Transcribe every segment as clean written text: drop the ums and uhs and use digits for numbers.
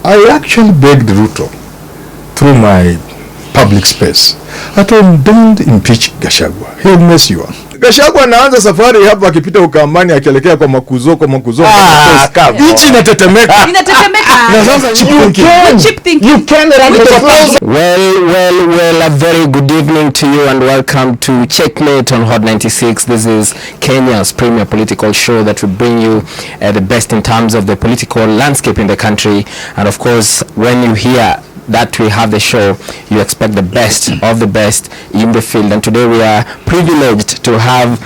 I actually begged Ruto through my public space. I told him, don't impeach Gachagua. He'll mess you up. Gachagua anaanza safari hapa akipita Ukambani akielekea kwa makuzo. Nchi inatetemeka. Na sasa you can Well, a very good evening to you and welcome to Checkmate on Hot 96. This is Kenya's premier political show that will bring you the best in terms of the political landscape in the country. And of course, when you hear that we have the show, you expect the best of the best in the field. And today we are privileged to have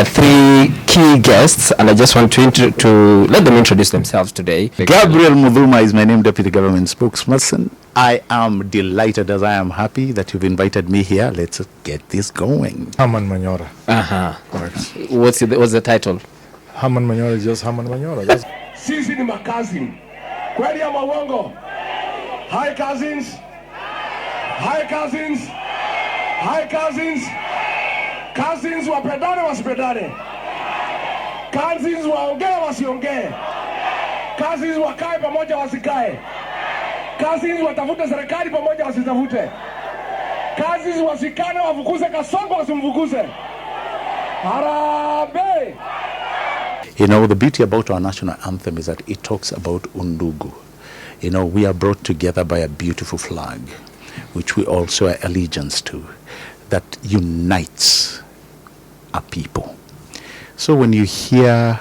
three key guests, and I just want to let them introduce themselves today. Gabriel Mudhuma is my name, Deputy Government Spokesperson. I am delighted as I am happy that you've invited me here. Let's get this going. Herman Manyora. What's the title? Herman Manyora is just Herman Manyora. Sisi ni makazini. Kweli ama uongo? Hi cousins. Hi cousins. Hi cousins. Cousins wapendane wasipendane. Cousins waongee wasiongee. Cousins wakae pamoja wasikae. Cousins watafute serikali pamoja wasitafute. Cousins wasikane wafukuze Kasongo wasimfukuze. Harambee. You know, the beauty about our national anthem is that it talks about Undugu. You know, we are brought together by a beautiful flag, which we all swear allegiance to, that unites a people. So when you hear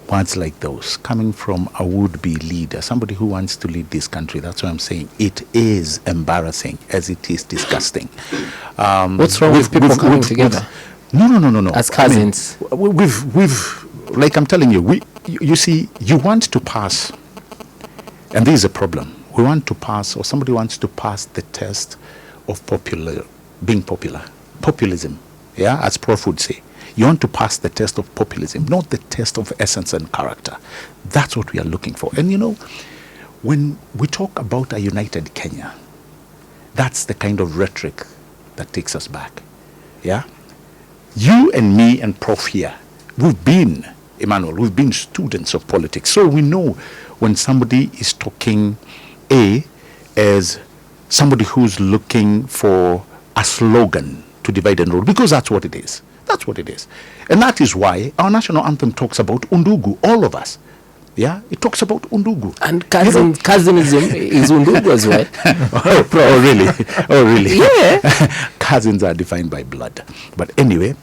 words like those coming from a would-be leader, somebody who wants to lead this country, that's what I'm saying. It is embarrassing as it is disgusting. What's wrong with people coming together? No. As cousins. I mean, we've like I'm telling you, you see, you want to pass. And this is a problem. We want to pass, or somebody wants to pass the test of being popular. Populism, yeah, as Prof would say. You want to pass the test of populism, not the test of essence and character. That's what we are looking for. And you know, when we talk about a united Kenya, that's the kind of rhetoric that takes us back. Yeah? You and me and Prof here, we've been students of politics. So we know when somebody is talking as somebody who's looking for a slogan to divide and rule, because that's what it is. That's what it is. And that is why our national anthem talks about Undugu, all of us. Yeah, it talks about Undugu. And cousinism is Undugu as well. Oh, really? Yeah. Cousins are defined by blood. But anyway,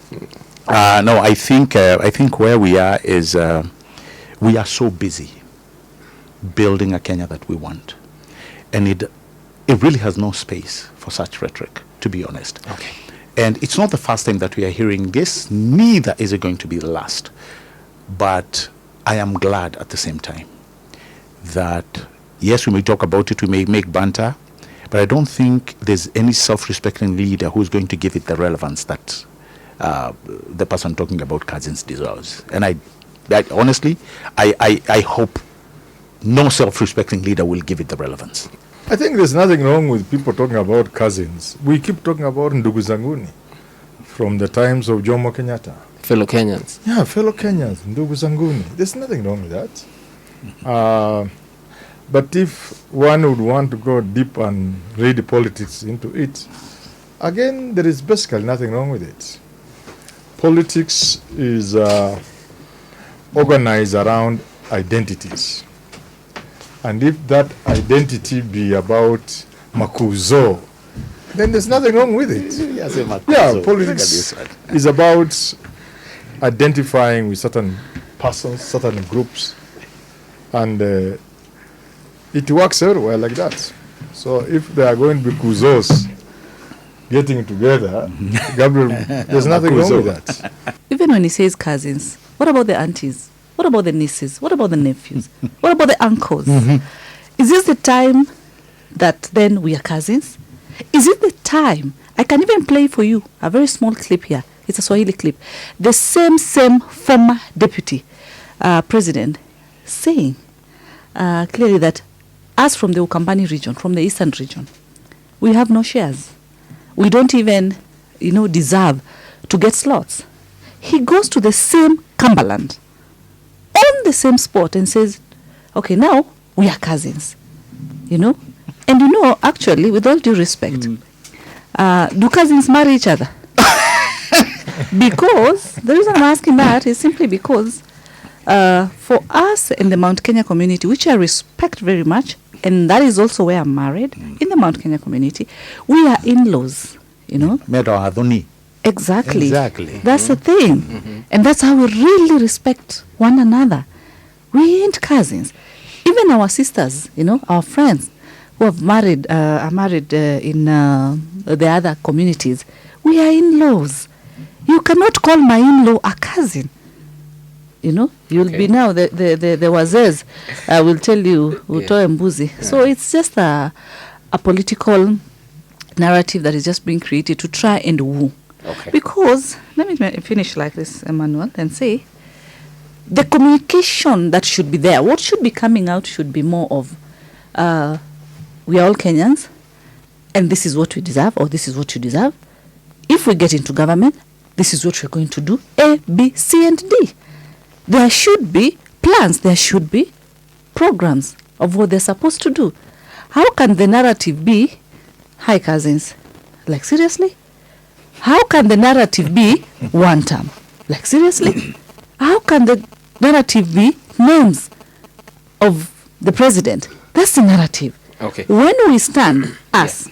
no, I think where we are is we are so busy building a Kenya that we want, and it really has no space for such rhetoric, to be honest. Okay. And it's not the first time that we are hearing this, neither is it going to be the last. But I am glad at the same time that, yes, we may talk about it, we may make banter, but I don't think there's any self-respecting leader who's going to give it the relevance that the person talking about cousins deserves. And I honestly, I hope no self-respecting leader will give it the relevance. I think there's nothing wrong with people talking about cousins. We keep talking about Ndugu Zanguni from the times of Jomo Kenyatta. Fellow Kenyans. Yeah, fellow Kenyans, Ndugu Zanguni. There's nothing wrong with that. But if one would want to go deep and read politics into it, again, there is basically nothing wrong with it. Politics is organized around identities. And if that identity be about Makuzo, then there's nothing wrong with it. Yeah, politics is about identifying with certain persons, certain groups, and it works very well like that. So if they are going to be Kuzos getting together, Gabriel, there's nothing wrong with that. Even when he says cousins, what about the aunties? What about the nieces? What about the nephews? What about the uncles? Mm-hmm. Is this the time that then we are cousins? Is it the time? I can even play for you a very small clip here. It's a Swahili clip. The same former deputy president saying clearly that us from the Ukambani region, from the eastern region, we have no shares. We don't even, deserve to get slots. He goes to the same Cumberland on the same spot and says, okay, now we are cousins. you know. And you know, actually, with all due respect, do cousins marry each other? Because the reason I'm asking that is simply because for us in the Mount Kenya community, which I respect very much, and that is also where I'm married, in the Mount Kenya community, we are in-laws, you know. Exactly. That's the thing. And that's how we really respect one another. We ain't cousins. Even our sisters, you know, our friends who have married, are married in the other communities, we are in-laws. You cannot call my in-law a cousin. You know, you'll be now, the wazes will tell you, utoe mbuzi. So it's just a political narrative that is just being created to try and woo. Okay. Because, let me finish like this, Emmanuel, and say, the communication that should be there, what should be coming out should be more of, we are all Kenyans, and this is what we deserve, or this is what you deserve. If we get into government, this is what we're going to do, A, B, C, and D. There should be plans, there should be programs of what they're supposed to do. How can the narrative be, hi cousins, like seriously? How can the narrative be one term? Like seriously? How can the narrative be names of the president? That's the narrative. Okay. When we stand, us,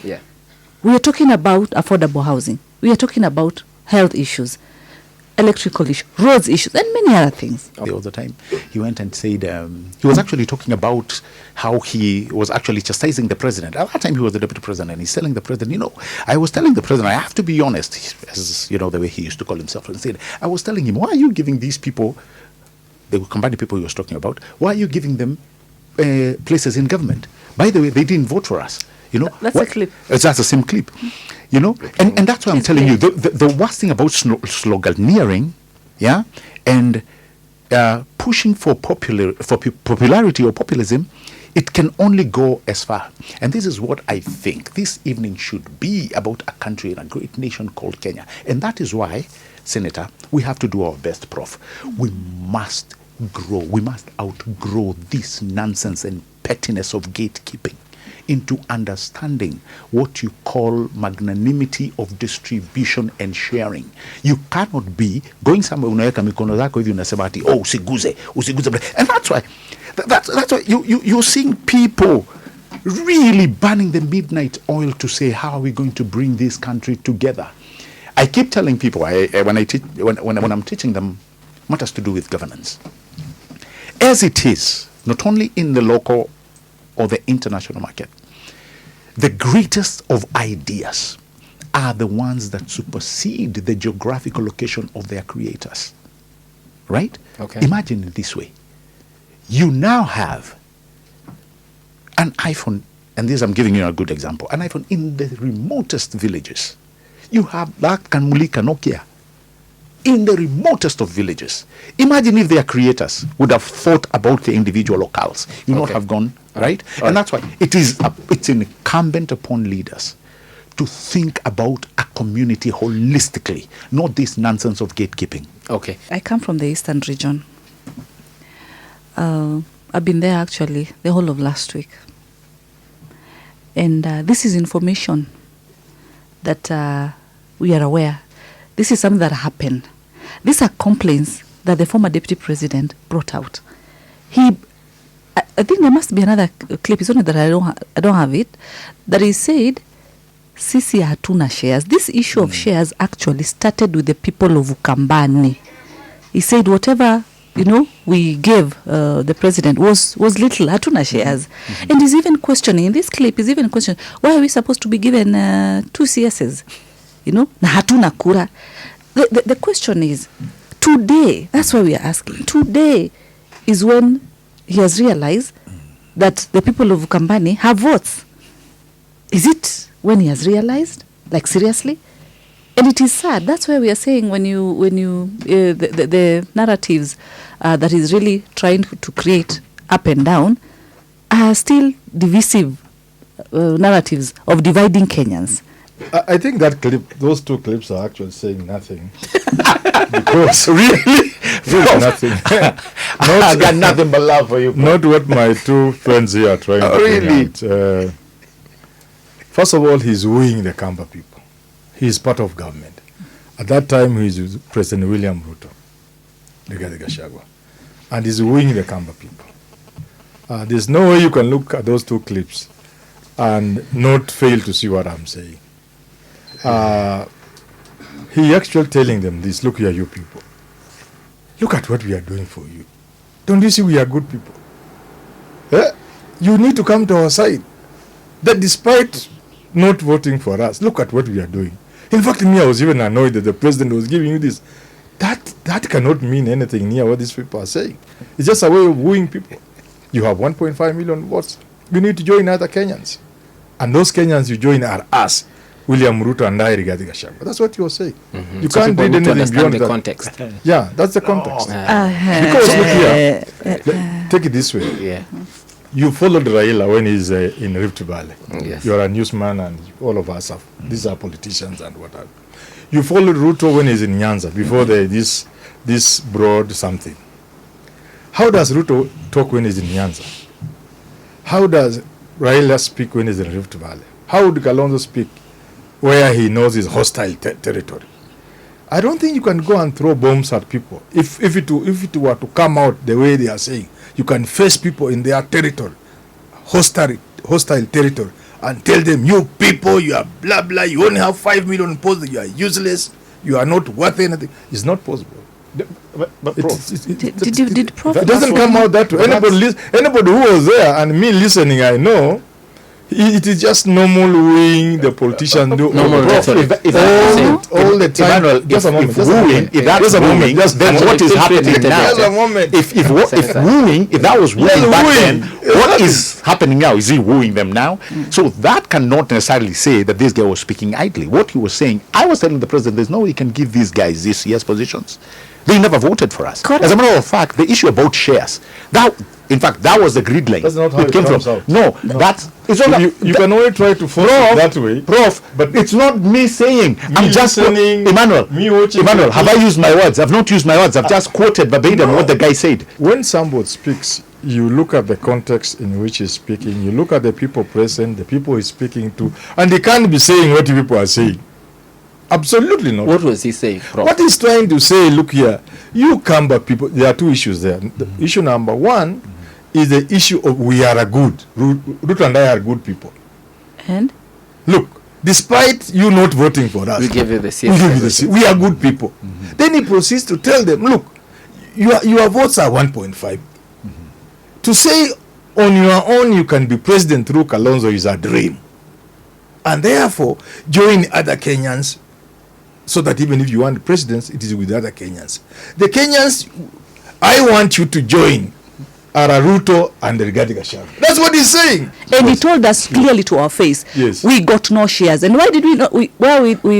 we are talking about affordable housing. We are talking about health issues, electrical issues, roads issues, and many other things. The other time, he went and said, he was actually talking about how he was actually chastising the president. At that time, he was the deputy president, and he's telling the president, you know, I was telling the president, I have to be honest, as you know, the way he used to call himself, and said, I was telling him, why are you giving these people, the combined people he was talking about, why are you giving them places in government? By the way, they didn't vote for us. You know, that's a clip. That's the same clip. You know, and that's why I'm telling you, the worst thing about sloganeering, and pushing for popularity or populism, it can only go as far. And this is what I think this evening should be about: a country and a great nation called Kenya. And that is why, Senator, we have to do our best, Prof. We must grow. We must outgrow this nonsense and pettiness of gatekeeping into understanding what you call magnanimity of distribution and sharing. You cannot be going somewhere unaweka mikono zako hivi unasema ati usiguze. And that's why you're seeing people really burning the midnight oil to say, how are we going to bring this country together? I keep telling people when I'm teaching them matters to do with governance. As it is, not only in the local or the international market, the greatest of ideas are the ones that supersede the geographical location of their creators. Right? Okay. Imagine it this way. You now have an iPhone, and this I'm giving you a good example, an iPhone in the remotest villages. You have that Kanmulika Nokia in the remotest of villages. Imagine if their creators would have thought about the individual locales. You would not have gone, right? And that's why it's incumbent upon leaders to think about a community holistically, not this nonsense of gatekeeping. Okay. I come from the eastern region. I've been there actually the whole of last week. And this is information that we are aware. This is something that happened. These are complaints that the former deputy president brought out. I think there must be another clip. It's only that I don't have it. That he said, "Sisi hatuna shares." This issue of shares actually started with the people of Ukambani. He said, whatever we gave the president was little. Hatuna shares, and he's even questioning in this clip. He's even questioning, why are we supposed to be given 2 CSs? Na hatuna kura. The question is, today, that's why we are asking, today is when he has realized that the people of Ukambani have votes. Is it when he has realized? Like, seriously? And it is sad. That's why we are saying when you the narratives that is really trying to create up and down are still divisive narratives of dividing Kenyans. I think that clip, those two clips are actually saying nothing. Because really, nothing. I got nothing but love for you. Not what my two friends here are trying to really? bring out. First of all, he's wooing the Kamba people. He's part of government. At that time, he's with President William Ruto, the Gachagua, and he's wooing the Kamba people. There's no way you can look at those two clips and not fail to see what I'm saying. He actually telling them this, look here, you people. Look at what we are doing for you. Don't you see we are good people? You need to come to our side. That despite not voting for us, look at what we are doing. In fact, me, I was even annoyed that the president was giving you this. That cannot mean anything near what these people are saying. It's just a way of wooing people. You have 1.5 million votes. You need to join other Kenyans. And those Kenyans you join are us, William Ruto and I, Rigathi Gachagua. That's what you are saying. You So can't people read need to anything understand beyond the that. context. Yeah, that's the context. Because look here, take it this way. Yeah. You followed Raila when he's in Rift Valley. Yes. You're a newsman, and all of us are. These are politicians and what have you. You followed Ruto when he's in Nyanza before this broad something. How does Ruto talk when he's in Nyanza? How does Raila speak when he's in Rift Valley? How would Kalonzo speak where he knows is hostile territory? I don't think you can go and throw bombs at people. If it were to come out the way they are saying, you can face people in their territory, hostile territory, and tell them, you people, you are blah blah, you only have 5 million posts, you are useless, you are not worth anything. It's not possible. But Prof, Did Prof? It doesn't come out that way. Anybody who was there and me listening, I know. It is just normal wooing the politicians do. Normal rhetoric. All the time. Emmanuel, Just a moment. if wooing, if that's wooing, then what is happening now? Just a moment. If wooing, if that was wooing back then, what is happening now? Is he wooing them now? So that cannot necessarily say that this guy was speaking idly. What he was saying, I was telling the president, there's no way he can give these guys these yes positions. They never voted for us. Correct. As a matter of fact, the issue about shares, that was the grid line. That's not how it came comes from. out. No, that's it's not. You can only try to force it that way. Prof, but it's not me saying. I'm just listening, Emmanuel. Emmanuel, Have I used my words? I've not used my words. I've just quoted verbatim what the guy said. When somebody speaks, you look at the context in which he's speaking. You look at the people present, the people he's speaking to, and they can't be saying what the people are saying. Absolutely not. What was he saying, Prof? What he's trying to say, look here, you Kamba people, there are two issues there. The issue number one is the issue of we are a good. Ruto and I are good people. And Look, despite you not voting for us, We give you the we give you the seat. We are good people. Then he proceeds to tell them, look, your votes are 1.5. To say on your own you can be president through Kalonzo is a dream. And therefore, join other Kenyans so that even if you want presidents, it is with other Kenyans. The Kenyans I want you to join are Ruto and Rigathi Gachagua. That's what he's saying. And he told us clearly to our face, Yes. we got no shares. And why did we not? We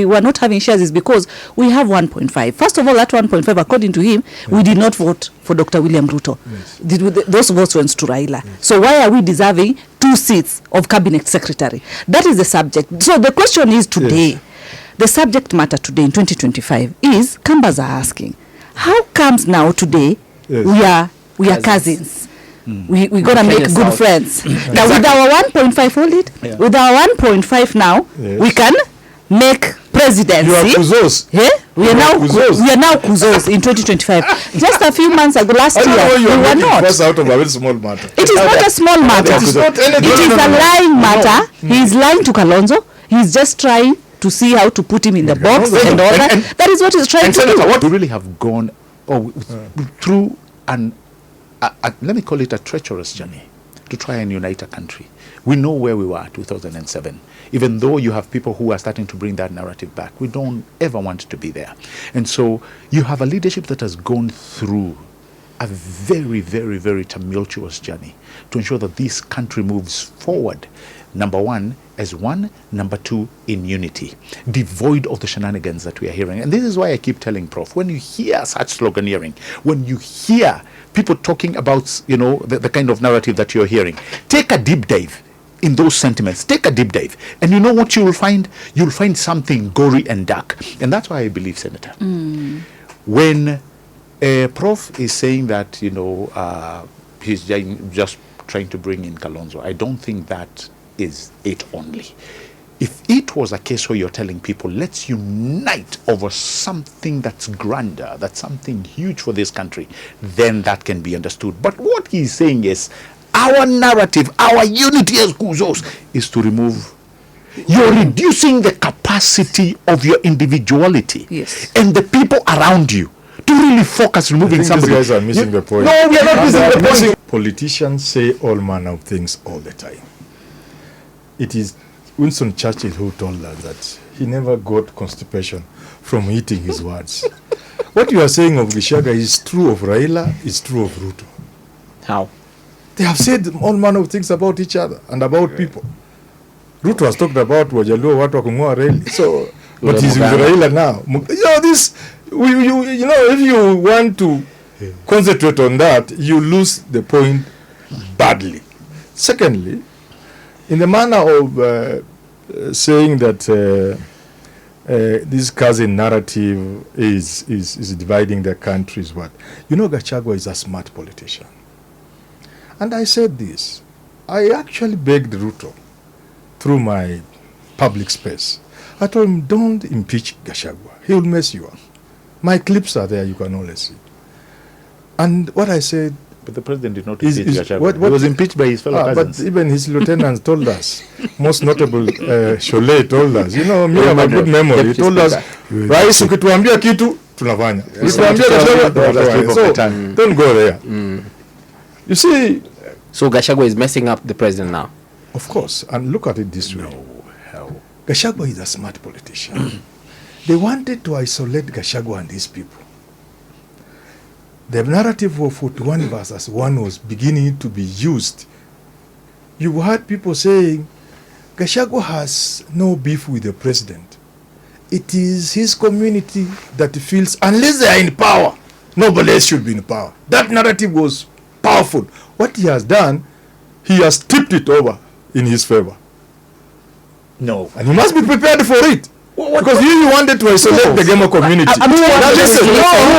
were not having shares is because we have 1.5. First of all, that 1.5, according to him, we did not vote for Dr. William Ruto. Yes. Those votes went to Raila. So why are we deserving 2 seats of cabinet secretary? That is the subject. So the question is today, Yes. the subject matter today in 2025 is, Kambas are asking, how comes now today Yes. we are cousins? We gotta Okay, make good South. friends. Now with our 1.5, hold it. Yeah. With our 1.5 now, Yes. we can make presidency. You are kuzos. Yeah? We are now Kuzos. kuzos in 2025. Just a few months ago, last I don't know why year, you we are were making not. fuss out of a very small matter. It is not a small matter. It is not anything. It is No, no, a no, no. lying matter. He is lying to Kalonzo. He is just trying to see how to put him in the box no, no. and all that. And- That is what he's trying And to Senator, do. what we really have gone through let me call it a treacherous journey to try and unite a country. We know where we were 2007. Even though you have people who are starting to bring that narrative back, we don't ever want to be there. And so you have a leadership that has gone through a very, very, very tumultuous journey to ensure that this country moves forward. Number one, as one. Number two, in unity, devoid of the shenanigans that we are hearing. And this is why I keep telling Prof, when you hear such sloganeering, when you hear people talking about, the kind of narrative that you're hearing, take a deep dive in those sentiments, take a deep dive, and you know what you will find? You'll find something gory and dark. And that's why I believe, Senator, when Prof is saying that, he's just trying to bring in Kalonzo, I don't think that is it only. If it was a case where you're telling people, let's unite over something that's grander, that's something huge for this country, then that can be understood. But what he's saying is, our narrative, our unity as Kuzos, is to remove. You're reducing the capacity of your individuality and the people around you to really focus removing somebody. These guys are missing the point. No, we are not missing the point. Politicians say all manner of things all the time. It is Winston Churchill who told us that he never got constipation from eating his words. What you are saying of Gachagua is true of Raila, is true of Ruto. How? They have said all manner of things about each other and about people. Ruto has talked about Wajaluo, watu wa kung'oa reli. So, but he's with Raila now. If you want to concentrate on that, you lose the point badly. Secondly, in the manner of saying that this cousin narrative is dividing the country is what? Gachagua is a smart politician. And I said this. I actually begged Ruto through my public space. I told him, don't impeach Gachagua. He will mess you up. My clips are there, you can always see. And what I said, but the president did not impeach Gachagua. He was impeached by his fellow cousins. But even his lieutenants told us, most notable Cholet told us, me have a good memory. He told us, Rais ukituambia kitu, tunafanya. Ukituambia Gachagua, tunafanya. So, don't go there. You see. So Gachagua is messing up the president now? Of course. And look at it this way. Gachagua is a smart politician. They wanted to isolate Gachagua and his people. The narrative of 41 versus 1 was beginning to be used. You heard people saying, Gachagua has no beef with the president. It is his community that feels, unless they are in power, nobody else should be in power. That narrative was powerful. What he has done, he has tipped it over in his favor. No. And he must be prepared for it. Because you wanted to isolate the Gemo community. Who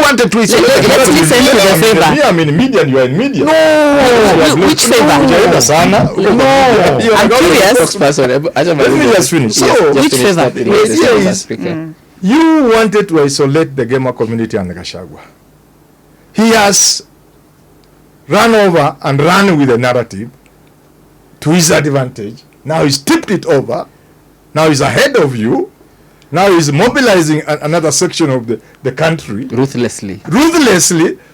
wanted to isolate? Let's listen to the favor. I'm in media and you are in media. No. Which favor? No. I'm curious. Let me just finish. Which favor? You wanted to isolate the Gemo community and the Gachagua. He has run over and run with the narrative to his advantage. Now he's tipped it over. Now he's ahead of you. Now he's mobilizing another section of the country. Ruthlessly,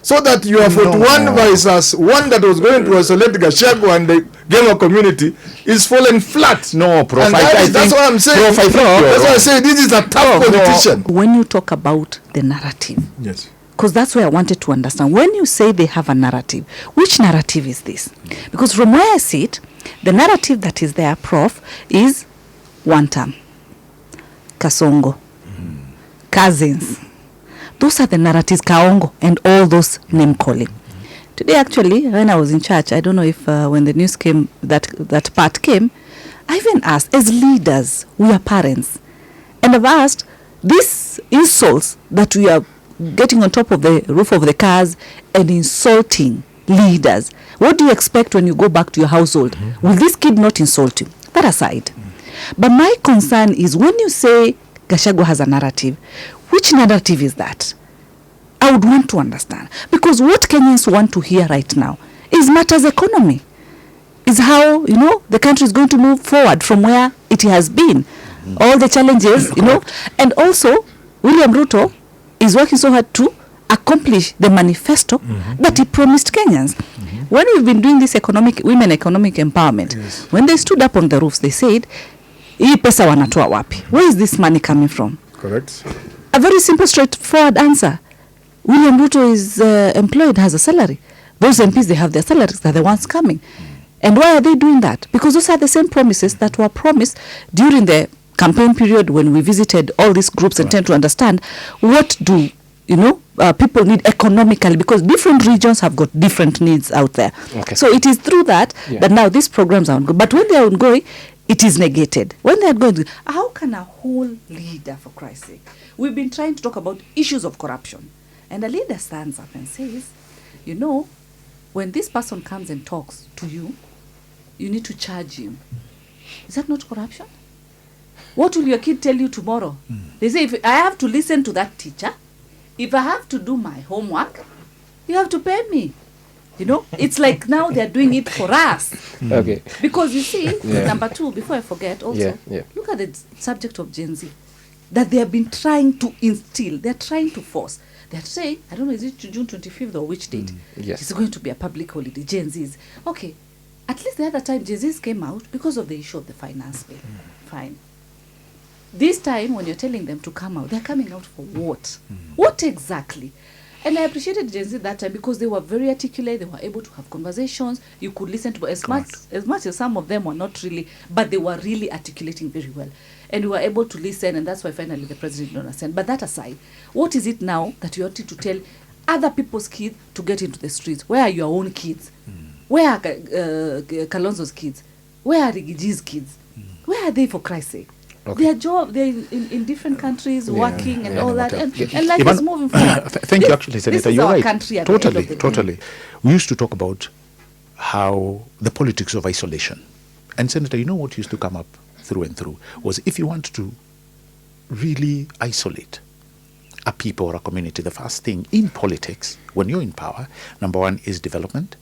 so that you have 41 versus 1 that was going to isolate Gachagua and the Gemo community is fallen flat. No, Prof. And that's what I'm saying. Prof, that's why I say this is a tough politician. When you talk about the narrative, yes, because that's where I wanted to understand. When you say they have a narrative, which narrative is this? Because from where I see it, the narrative that is there, Prof, is one term. Kasongo, cousins. Those are the narratives, Kaongo, and all those name calling. Today, actually, when I was in church, I don't know if when the news came, that part came, I even asked, as leaders, we are parents, and I've asked, these insults that we are getting on top of the roof of the cars and insulting leaders, what do you expect when you go back to your household? Will this kid not insult you? That aside. But my concern is when you say Gachagua has a narrative, which narrative is that? I would want to understand. Because what Kenyans want to hear right now is matters economy. Is how, the country is going to move forward from where it has been. All the challenges, And also, William Ruto is working so hard to accomplish the manifesto that he promised Kenyans. When we've been doing this women economic empowerment, when they stood up on the roofs, they said, hii pesa wanatoa wapi? Where is this money coming from? Correct. A very simple, straightforward answer. William Ruto is employed, has a salary. Those MPs, they have their salaries, they're the ones coming. And why are they doing that? Because those are the same promises that were promised during the campaign period when we visited all these groups and tend to understand what do, people need economically, because different regions have got different needs out there. Okay. So it is through that that now these programs are ongoing. But when they are ongoing, it is negated. When they are going, how can a whole leader, for Christ's sake, we've been trying to talk about issues of corruption, and a leader stands up and says, you know, when this person comes and talks to you, you need to charge him. Is that not corruption? What will your kid tell you tomorrow? They say, if I have to listen to that teacher, if I have to do my homework, you have to pay me. You know, it's like now they're doing it for us. Okay. Because you see, number two, before I forget, also, look at the subject of Gen Z that they have been trying to instill, they're trying to force. They're saying, I don't know, is it June 25th or which date? Yes. It's going to be a public holiday, Gen Z's. Okay, at least the other time Gen Z's came out because of the issue of the finance bill. Fine. This time, when you're telling them to come out, they're coming out for what? What exactly? And I appreciated Gen Z that time because they were very articulate. They were able to have conversations. You could listen to as much as some of them were not really, but they were really articulating very well. And we were able to listen, and that's why finally the president didn't understand. But that aside, what is it now that you wanted to tell other people's kids to get into the streets? Where are your own kids? Where are Kalonzo's kids? Where are Rigiji's kids? Where are they, for Christ's sake? Okay. Their job, they're in different countries, working and all that, and life is moving forward. Thank you, actually, Senator. You're right. Totally. We used to talk about how the politics of isolation. And Senator, you know what used to come up through and through was if you want to really isolate a people or a community, the first thing in politics, when you're in power, number one is development,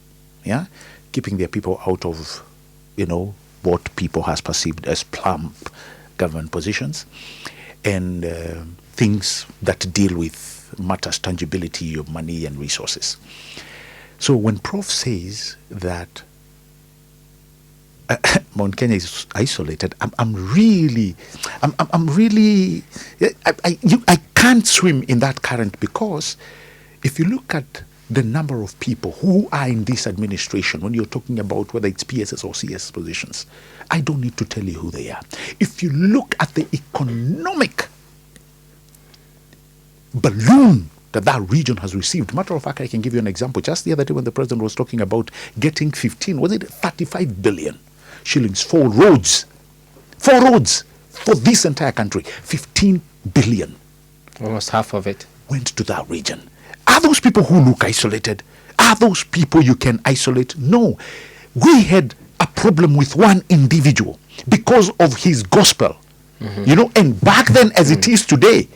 keeping their people out of, what people has perceived as plump government positions, and things that deal with matters, tangibility of money and resources. So when Prof says that Mount Kenya is isolated, I can't swim in that current, because if you look at the number of people who are in this administration, when you're talking about whether it's PSS or CS positions, I don't need to tell you who they are. If you look at the economic balloon that region has received, matter of fact, I can give you an example. Just the other day when the president was talking about getting 35 billion shillings for roads for this entire country, 15 billion. Almost half of it went to that region. Are those people who look isolated? Are those people you can isolate? No. We had a problem with one individual because of his gospel. And back then as it is today,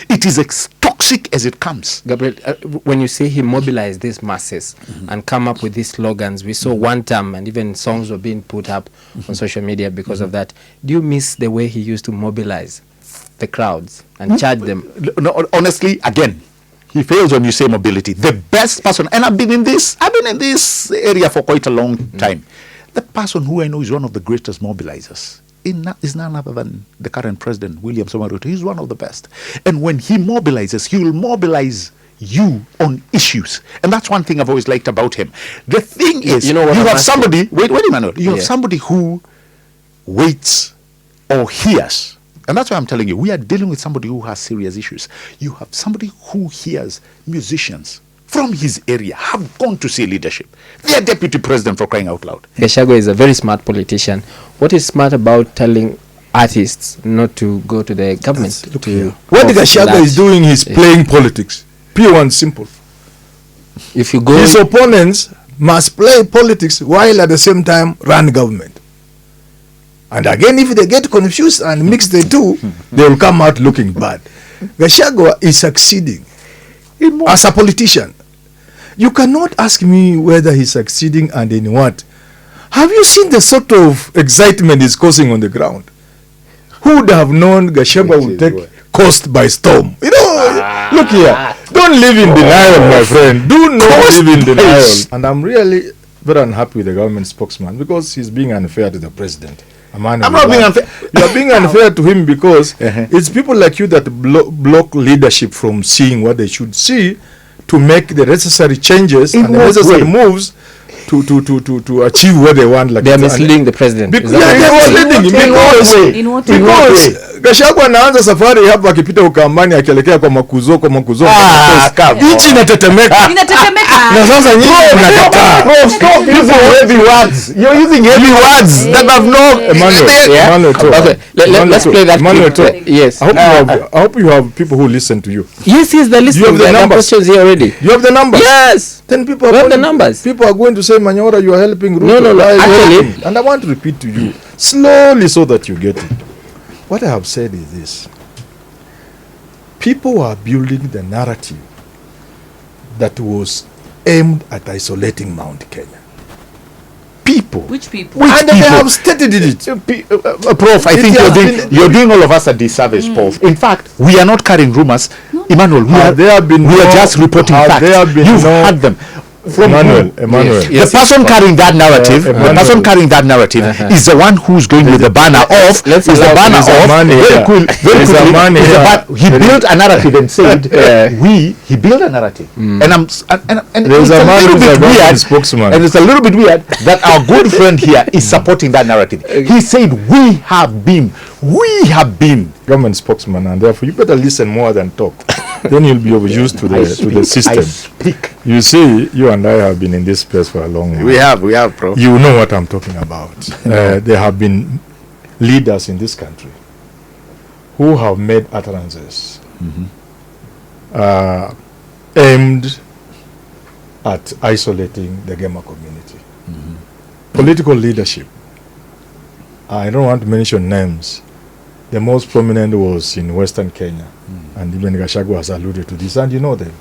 it is as toxic as it comes. Gabriel, when you say he mobilized these masses and come up with these slogans, we saw one term and even songs were being put up on social media because of that. Do you miss the way he used to mobilize the crowds and charge them? No, honestly, again, he fails when you say mobility. The best person, and I've been in this area for quite a long time. The person who I know is one of the greatest mobilizers is none other than the current president, William Ruto. He's one of the best. And when he mobilizes, he will mobilize you on issues. And that's one thing I've always liked about him. The thing is, you have somebody, wait a minute, you have somebody who waits or hears. And that's why I'm telling you, we are dealing with somebody who has serious issues. You have somebody who hears musicians from his area have gone to see leadership. They are deputy president, for crying out loud. Gachagua is a very smart politician. What is smart about telling artists not to go to the government? What Gachagua is doing is playing politics. Pure and simple. If you go, his opponents must play politics while at the same time run government. And again, if they get confused and mix the two, they will come out looking bad. Gachagua is succeeding as a politician. You cannot ask me whether he's succeeding and in what. Have you seen the sort of excitement he's causing on the ground? Who would have known Gachagua would take coast by storm? Look here. Don't live in denial, my friend. Do not live in denial. And I'm really very unhappy with the government spokesman because he's being unfair to the president. I'm not being unfair. You are being unfair to him because it's people like you that block leadership from seeing what they should see to make the necessary changes and the necessary moves to achieve what they want. Like they are misleading the president. Because Gachagua anaanza safari hapa akipita Ukambani akielekea kwa Makuzo. Nchi inatetemeka. Na sasa nyinyi mnakataa. Stop using heavy words. You're using heavy words that have no... Emmanuel, okay, let's play that clip. Yes. I hope you have people who listen to you. Yes, they're listening. You have the numbers. Questions here already. You have the numbers. Yes. Then people have the numbers. People are going to say, Manyora, you are helping Ruto. No. Actually, and I want to repeat to you slowly so that you get it. What I have said is this. People are building the narrative that was aimed at isolating Mount Kenya. People. Which people? And they have stated it. Prof, I think you're doing all of us a disservice, Prof. In fact, we are not carrying rumors. No. Emmanuel, we are just reporting facts. You've heard them. From Emmanuel. Yes. The person carrying that narrative, is the one who's going with the banner off. He built a narrative and said, he built a narrative. And there's a man who's a weird spokesman. And it's a little bit weird that our good friend here is supporting that narrative. He said, we have been government spokesman, and therefore you better listen more than talk. Then you'll be overused to the system. I speak. You see, you and I have been in this space for a long time. We have, Prof. You know what I'm talking about. There have been leaders in this country who have made utterances aimed at isolating the Gema community. Political leadership. I don't want to mention names. The most prominent was in Western Kenya. And even Gachagua has alluded to this, and you know them.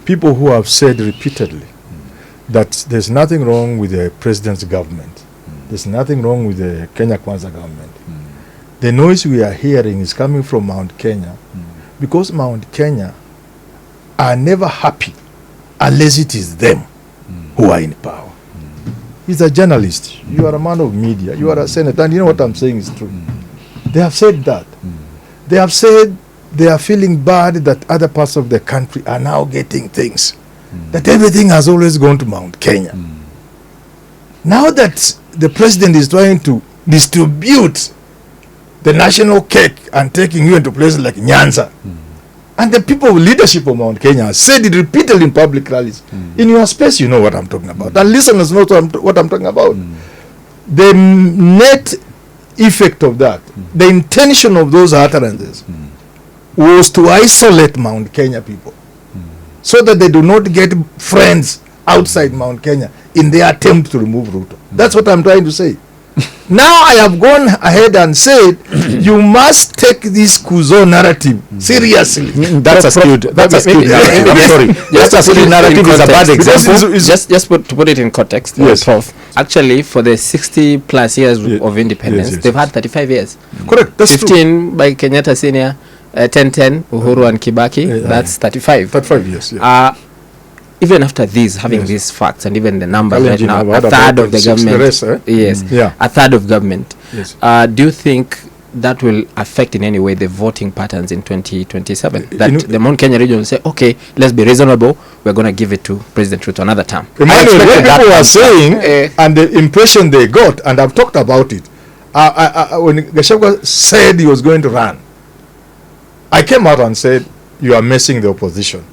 People who have said repeatedly that there's nothing wrong with the president's government. There's nothing wrong with the Kenya Kwanza government. The noise we are hearing is coming from Mount Kenya because Mount Kenya are never happy unless it is them who are in power. He's a journalist. You are a man of media. You are a senator. And you know what I'm saying is true. They have said that. They have said they are feeling bad that other parts of the country are now getting things. That everything has always gone to Mount Kenya. Now that the president is trying to distribute the national cake and taking you into places like Nyanza, and the people with leadership of Mount Kenya said it repeatedly in public rallies. In your space, you know what I'm talking about. And listeners know what I'm talking about. The net effect of that, the intention of those utterances, was to isolate Mount Kenya people so that they do not get friends outside Mount Kenya in their attempt to remove Ruto. That's what I'm trying to say. Now I have gone ahead and said you must take this Kuzo narrative seriously. That's a skewed narrative. Just a skewed narrative is a bad example. Just to put it in context. Yes. Prof. Actually, for the 60 plus years of independence, they've had 35 years. Correct. That's 15 by Kenyatta Senior, 10 Uhuru and Kibaki. That's 35. 35 years. Yeah. Even after these, having these facts and even the numbers right now, a third of the government, a third of government. Yes. Do you think that will affect in any way the voting patterns in 2027? That the Mount Kenya region will say, okay, let's be reasonable, we're going to give it to President Ruto another term. Emmanuel, what people are saying and the impression they got, and I've talked about it, when Gachagua said he was going to run, I came out and said, you are messing the opposition.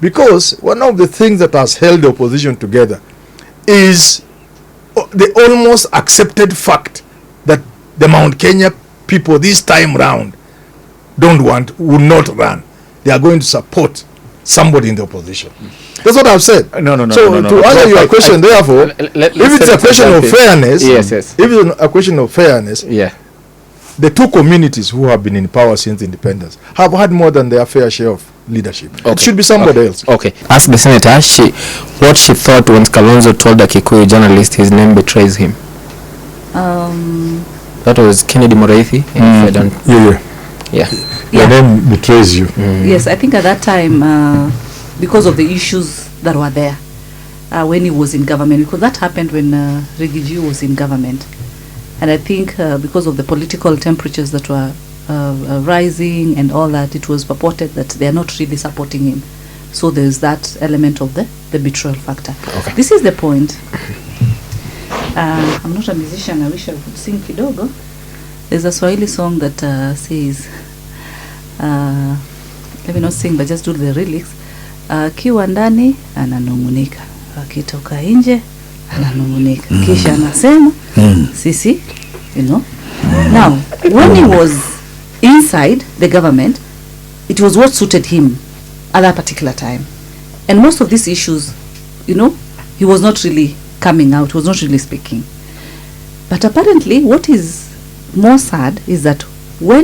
Because one of the things that has held the opposition together is the almost accepted fact that the Mount Kenya people this time round would not run. They are going to support somebody in the opposition. That's what I've said. No. So to answer your question, therefore, if it's a question of fairness, if it's a question of fairness, the two communities who have been in power since independence have had more than their fair share of leadership. It should be somebody else. Okay. Ask the senator what she thought when Kalonzo told a Kikuyu journalist his name betrays him. That was Kennedy Moreithi. Your name betrays you. Yes, I think at that time, because of the issues that were there when he was in government, because that happened when Rigiji was in government. And I think because of the political temperatures that were rising and all that, it was purported that they are not really supporting him. So there's that element of the betrayal factor. Okay. This is the point. I'm not a musician. I wish I could sing kidogo. There's a Swahili song that says, let me not sing but just do the lyrics. Akiwa ndani ananung'unika, akitoka nje ananung'unika, kisha anasema sisi, you know. Now, when he was inside the government, it was what suited him at that particular time. And most of these issues, you know, he was not really coming out, he was not really speaking. But apparently, what is more sad is that when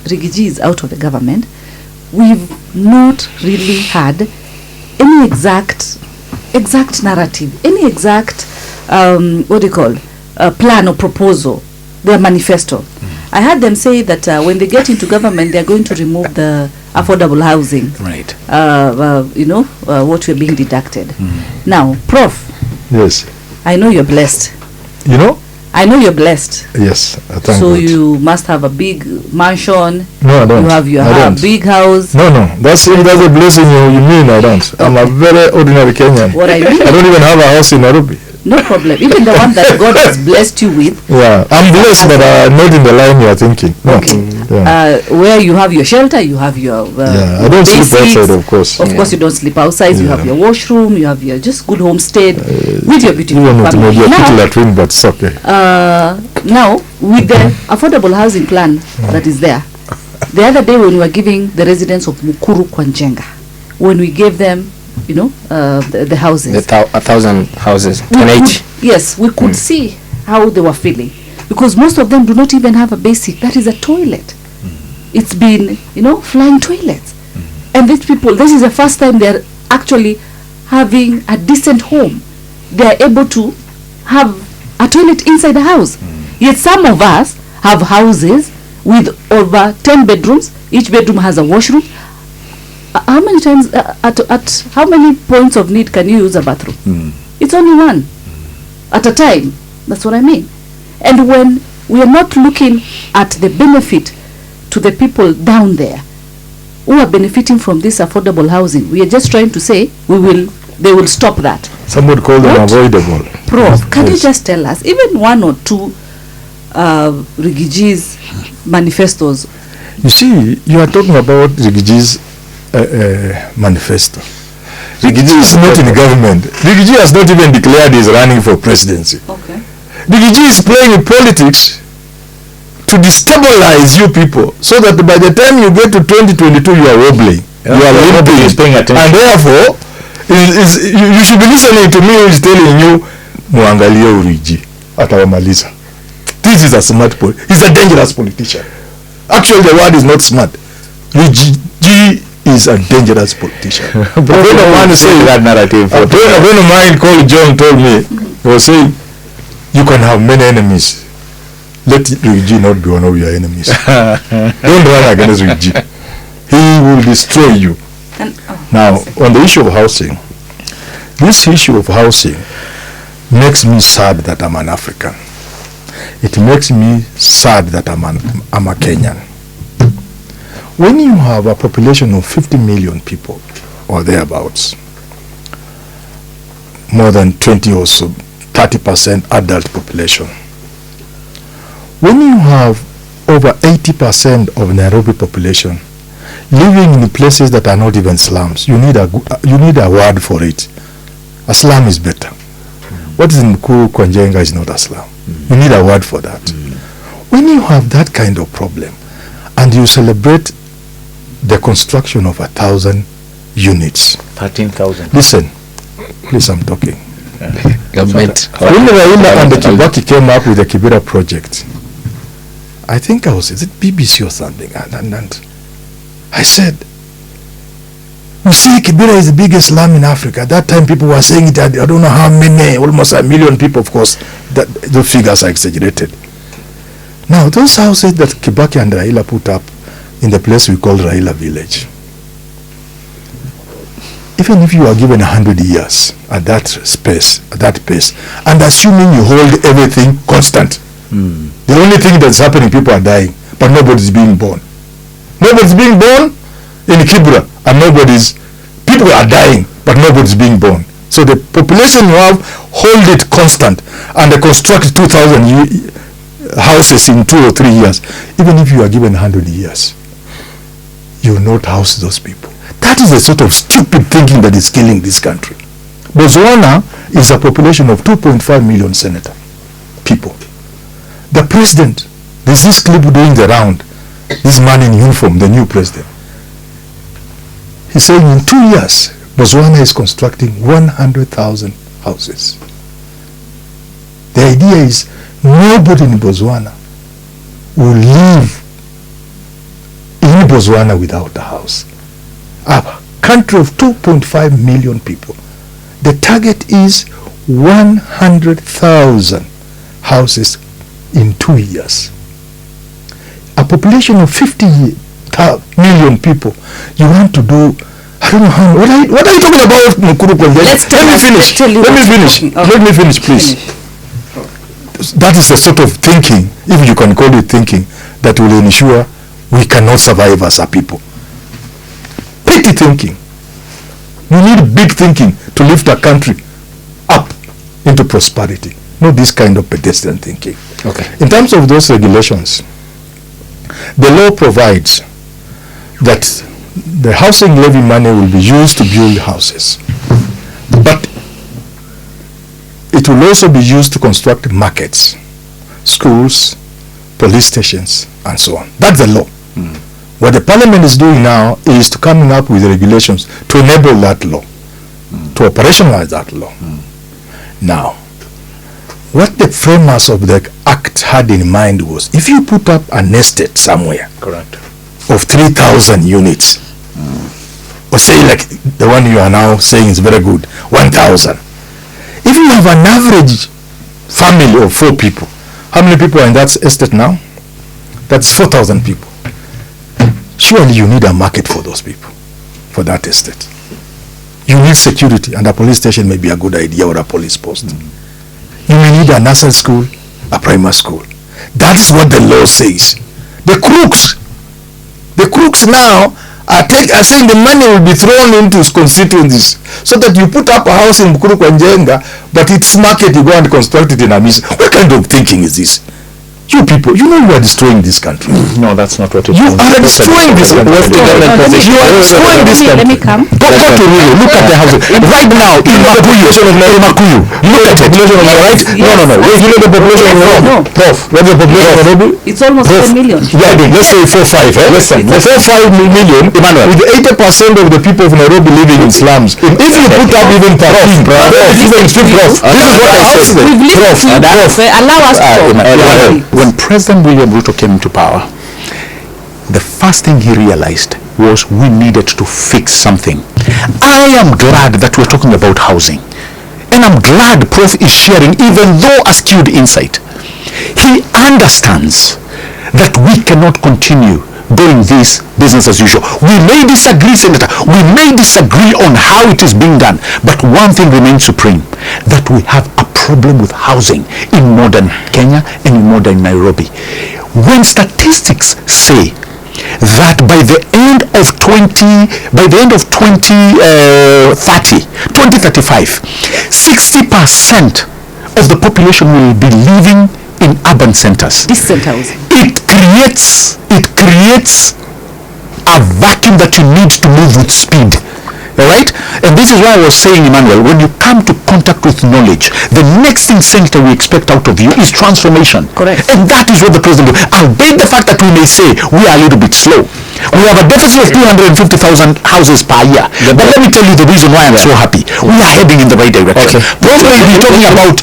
Rigiji is out of the government, we've not really had any exact narrative, any exact, what do you call, plan or proposal, their manifesto. I heard them say that when they get into government, they're going to remove the affordable housing. Right. You know, what we're being deducted. Now, Prof. Yes. I know you're blessed. You know? I know you're blessed. Yes. Thank So God. you must have a big mansion. No, I don't. You have your I don't. big house. No. That's if that's a blessing you mean. I don't. I'm a very ordinary Kenyan. What I mean? I don't even have a house in Nairobi. No problem. Even the one that God has blessed you with. Yeah, I'm blessed, but not in the line you are thinking. No. Okay. Yeah. Where you have your shelter, you have your Yeah, I don't sleep basics. outside, of course. Of course, you don't sleep outside. You have your washroom. You have your just good homestead with your beautiful Even with family. maybe a Now, little latrine, but it's okay. now, with the affordable housing plan that is there, the other day when we were giving the residents of Mukuru Kwanjenga, when we gave them, you know, the houses. 1,000 houses, we an could- each. Yes, we could see how they were feeling, because most of them do not even have a basic, that is a toilet. It's been, you know, flying toilets. And these people, this is the first time they're actually having a decent home. They're able to have a toilet inside the house. Yet some of us have houses with over 10 bedrooms. Each bedroom has a washroom. How many times, at how many points of need can you use a bathroom? It's only one at a time. That's what I mean. And when we are not looking at the benefit to the people down there who are benefiting from this affordable housing, we are just trying to say they will stop that. Some would call them What? avoidable. Prof, can you Yes. just tell us, even one or two Rigiji's manifestos? You see, you are talking about Rigiji's manifesto. Rigiji is not in government. Rigiji has not even declared he is running for presidency. Okay. Rigiji is playing politics to destabilize you people, so that by the time you get to 2022, you are wobbling. You are limping. He's paying attention. And therefore, you should be listening to me who is telling you, muangalie Rigiji, atawamaliza. This is a smart he's a dangerous politician. Actually, the word is not smart. Rigiji is a dangerous politician. A friend of mine said that narrative. a friend of mine called John told me, he was saying, you can have many enemies. Let Rigiji not be one of your enemies. Don't run against Rigiji. He will destroy you. And, Now, on the issue of housing, this issue of housing makes me sad that I'm an African. It makes me sad that I'm a Kenyan. When you have a population of 50 million people or thereabouts, more than 20 or so, 30% adult population, when you have over 80% of Nairobi population living in places that are not even slums, you need a word for it. A slum is better. What is in Mukuru Kwanjenga is not a slum. You need a word for that. When you have that kind of problem and you celebrate the construction of 1,000 units, 13,000. listen, please, I'm talking. Government. When Raila and the Kibaki came up with the Kibera project, I think is it BBC or something, and I said, you see, Kibera is the biggest slum in Africa. At that time, people were saying it, I don't know how many, almost 1 million people, of course. The figures are exaggerated. Now, those houses that Kibaki and Raila put up in the place we call Raila Village, even if you are given 100 years at that space, at that pace, and assuming you hold everything constant, the only thing that's happening, people are dying, but nobody's being born. Nobody's being born in Kibra, and people are dying, but nobody's being born. So the population you have, hold it constant, and they construct 2,000 houses in 2 or 3 years. Even if you are given 100 years, you will not house those people. That is the sort of stupid thinking that is killing this country. Botswana is a population of 2.5 million senator people. The president, there's this clip doing the round, this man in uniform, the new president. He's saying in 2 years, Botswana is constructing 100,000 houses. The idea is nobody in Botswana will live in Botswana without a house. A country of 2.5 million people. The target is 100,000 houses in 2 years. A population of 50 million people, you want to do, I don't know how, what are you talking about, Mukuru? Let me finish, please. That is the sort of thinking, if you can call it thinking, that will ensure we cannot survive as a people. Petty thinking. We need big thinking to lift a country up into prosperity, not this kind of pedestrian thinking. Okay. In terms of those regulations, the law provides that the housing levy money will be used to build houses, but it will also be used to construct markets, schools, police stations, and so on. That's the law. What the parliament is doing now is to coming up with regulations to enable that law, to operationalize that law. Now, what the framers of the act had in mind was, if you put up an estate somewhere, Correct. of 3,000 units, or say like the one you are now saying is very good, 1,000. If you have an average family of 4 people, how many people are in that estate now? That's 4,000 people. Surely you need a market for those people, for that estate. You need security, and a police station may be a good idea, or a police post. You may need a nursery school, a primary school. That is what the law says. The crooks now are saying the money will be thrown into constituencies, so that you put up a house in Bukuru Kwanjenga, but its market you go and construct it in Amisi. What kind of thinking is this? You people, you know you are destroying this country. No, that's not what You are destroying this country. You are destroying this country. Let me come. Go to Ruto. Look at the houses. Right now, in Makuyu, look at it. Right? No. Wait, you know the population of Nairobi? No. Prof, what's the population of Nairobi? It's almost 10 million. Yeah, let's say 4-5. Listen, 4-5 million, with 80% of the people of Nairobi living in slums. If you put up even 13, this is what I said. We've listened to you. Allow us to. When President William Ruto came into power, the first thing he realized was we needed to fix something. I am glad that we're talking about housing. And I'm glad Prof is sharing, even though a skewed insight. He understands that we cannot continue doing this business as usual. We may disagree, Senator. We may disagree on how it is being done. But one thing remains supreme, that we have a problem with housing in modern Kenya and in modern Nairobi. When statistics say that by the end of 2035, 60% of the population will be living in urban centers. Decent housing. It creates a vacuum that you need to move with speed. All right? And this is why I was saying, Emmanuel, when you come to contact with knowledge, the next thing, Senator, we expect out of you is transformation. Correct. And that is what the president will. Albeit the fact that we may say we are a little bit slow. We have a deficit of 250,000 houses per year. But let me tell you the reason why I'm so happy. We are heading in the right direction. Prof may be talking about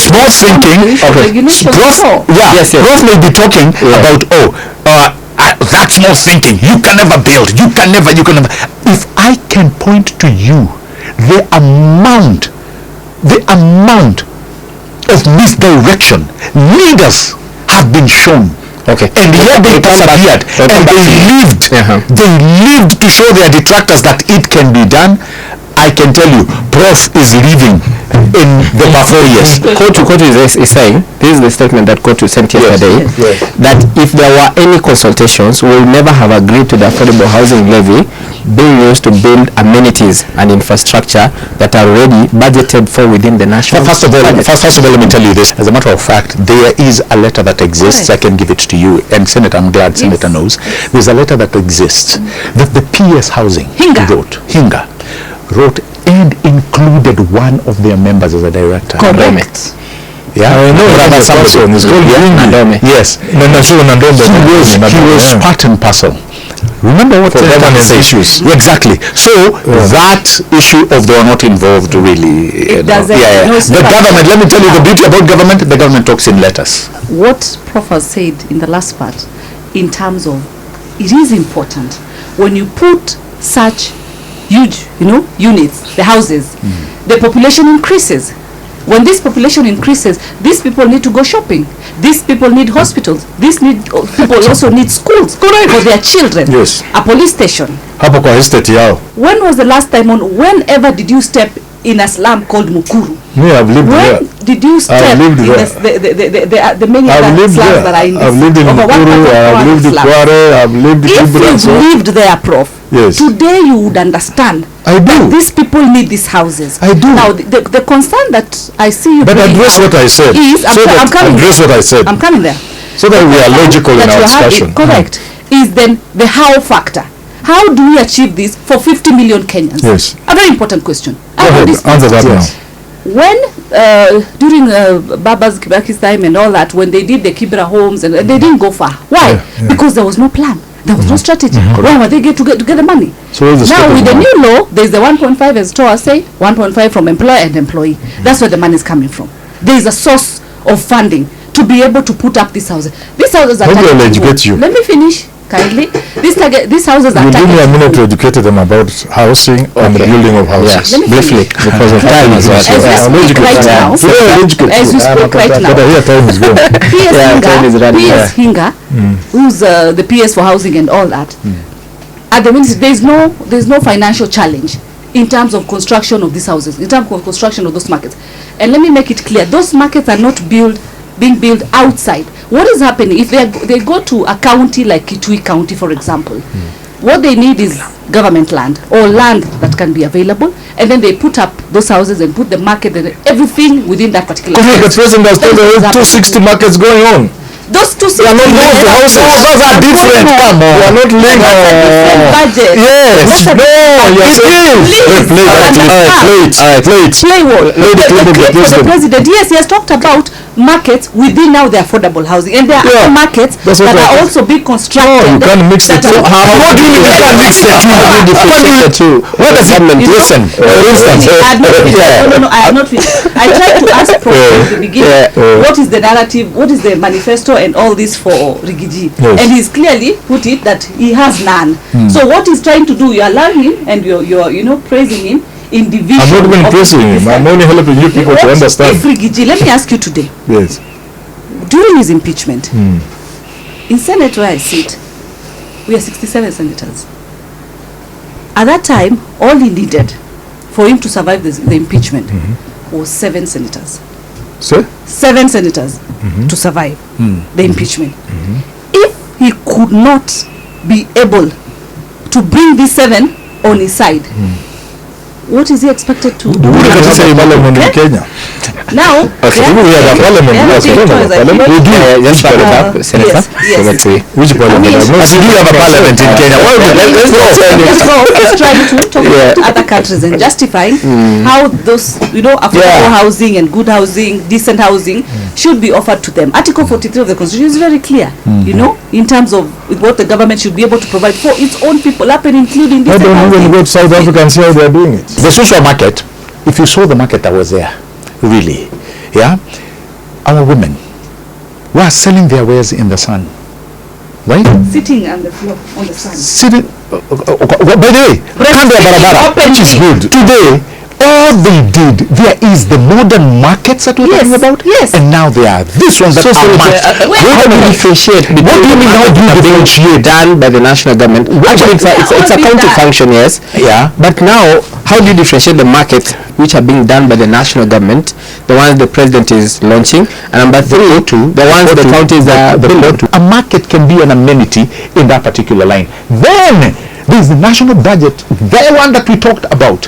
small thinking. Prof may be talking about, that's small thinking. You can never build. You can never. If I can point to you the amount of misdirection leaders have been shown. Okay. And yet they persevered, and they lived to show their detractors that it can be done. I can tell you, Prof is leaving in the 4 years. Kotu is saying, this is the statement that Kotu sent yesterday, that if there were any consultations, we will never have agreed to the affordable housing levy being used to build amenities and infrastructure that are already budgeted for within the national First of all, let me tell you this. As a matter of fact, there is a letter that exists. I can give it to you. And Senator, I'm glad Senator knows. There's a letter that exists that the PS Housing Hinga wrote and included one of their members as a director. Correct. Yeah, I know that Samson is called Hinga. Yes. He was part and parcel. Remember what governance issues. Exactly. So that issue of they are not involved really. The government, let me tell you the beauty about government, the government talks in letters. What Prof has said in the last part, in terms of, it is important when you put such huge, units, the houses, the population increases. When this population increases, these people need to go shopping. These people need hospitals. People also need schools for their children. Yes. A police station. When was the last time whenever did you step in a slum called Mukuru? Me, I've lived there. When did you step in the many other slums that are in this? I've lived in Mukuru, I've lived in Kware, I've lived in Kibra. If you've lived there, Prof, yes, today you would understand I do. These people need these houses. I do. Now, the concern that I see you but address what I said. I'm coming address what I said. I'm coming there. So that we are logical in our discussion. Correct. Is then the how factor. How do we achieve this for 50 million Kenyans? Yes. A very important question. Answer that now. When during Baba's Kibaki's time and all that, when they did the Kibra homes and they didn't go far. Why? Because there was no plan. There was no strategy. Where were they to get the money? So now with the new law, there's the 1.5 as Toa say, 1.5 from employer and employee. That's where the money is coming from. There is a source of funding to be able to put up these houses. These houses are I'll educate you. Let me finish kindly. These houses are give me a minute to educate them about housing and the building of houses. Yes, briefly, because of time as well. As we speak right now, but here time is gone. PS Hinga, who's the PS for housing and all that, at the minute there's no financial challenge in terms of construction of these houses, in terms of construction of those markets. And let me make it clear, those markets are not being built outside. What is happening if they go to a county like Kitui County, for example? What they need is government land or land that can be available, and then they put up those houses and put the market and everything within that particular. Okay, but President, there's still 260 markets going on. Those 260 are not linked to houses. Those are different. Come on. They are not linked. Budget. Yes. No. Play wall. The president. Yes, he has talked about markets within now the affordable housing, and there are other markets that are also being constructed. No, you can't mix the two. What do you mean you can't mix the two? What does it mean? Listen. No, I have not finished. I tried to ask from the beginning, what is the narrative, what is the manifesto and all this for Rigiji? Yes. And he's clearly put it that he has none. So what he's trying to do, you allow him and you're praising him in division. I'm not even praising him. I'm only helping you people to understand. Rigiji, let me ask you today. Yes. During his impeachment, in Senate where I sit, we are 67 senators. At that time, all he needed for him to survive the impeachment was 7 senators. Sir? 7 senators to survive the impeachment. If he could not be able to bring these 7 on his side, what is he expected to do? We have a parliament in Kenya. Now, we have a parliament. We do. Yes, Senator. Which parliament? We do have a parliament in Kenya. Let's try to talk about other countries and justify how those, affordable housing and good housing, decent housing should be offered to them. Article 43 of the Constitution is very clear, in terms of what the government should be able to provide for its own people, up and including decent housing. I don't even go to South Africa and see how they are doing it. The social market, if you saw the market that was there, really, our women were selling their wares in the sun, right? Sitting on the floor, on the sun. Sitting, by the way, which is good. Today, all they did, there is the modern markets that we're talking about, and now they are this one that are matched. How do you differentiate? What do you mean how do you differentiate? Done by the national government. Actually, it's a county function, yes. Yeah. But now, how do you differentiate the markets which are being done by the national government, the ones the president is launching, and number three, the ones the counties are building? A market can be an amenity in that particular line. Then there is the national budget, the one that we talked about,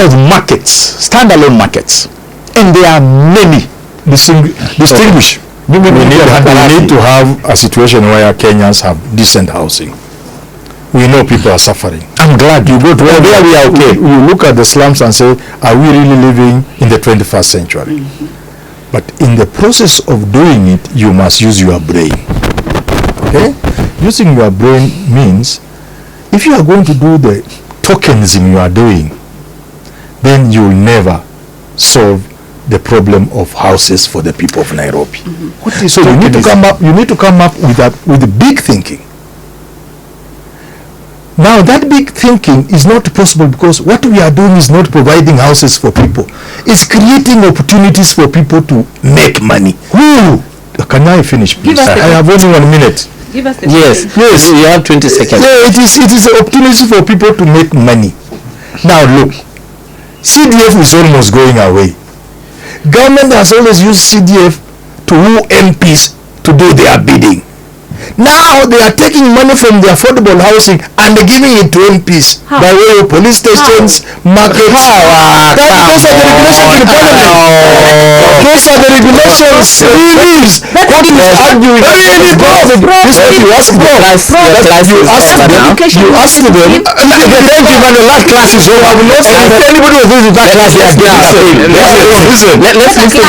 of markets, standalone markets, and there are many. Distinguish. We need to have a situation where Kenyans have decent housing. We know people are suffering. I'm glad you go to where we are okay. You look at the slums and say, are we really living in the 21st century? But in the process of doing it, you must use your brain. Okay? Using your brain means, if you are going to do the tokenism you are doing, then you will never solve the problem of houses for the people of Nairobi. So you need to come up with the big thinking. Now that big thinking is not possible because what we are doing is not providing houses for people. It's creating opportunities for people to make money. Can I finish, please? I have only 1 minute. Give us the Yes, you have 20 seconds. Yeah, it is an opportunity for people to make money. Now look, CDF is almost going away. Government has always used CDF to woo MPs to do their bidding. Now they are taking money from the affordable housing and they're giving it to MPs by way of police stations, markets. Those are the regulations in the parliament. Those are the regulations. What is arguing? This is what you ask them. You ask them. Thank you, but the last class is over. Anybody who goes to that class, they are getting. Listen.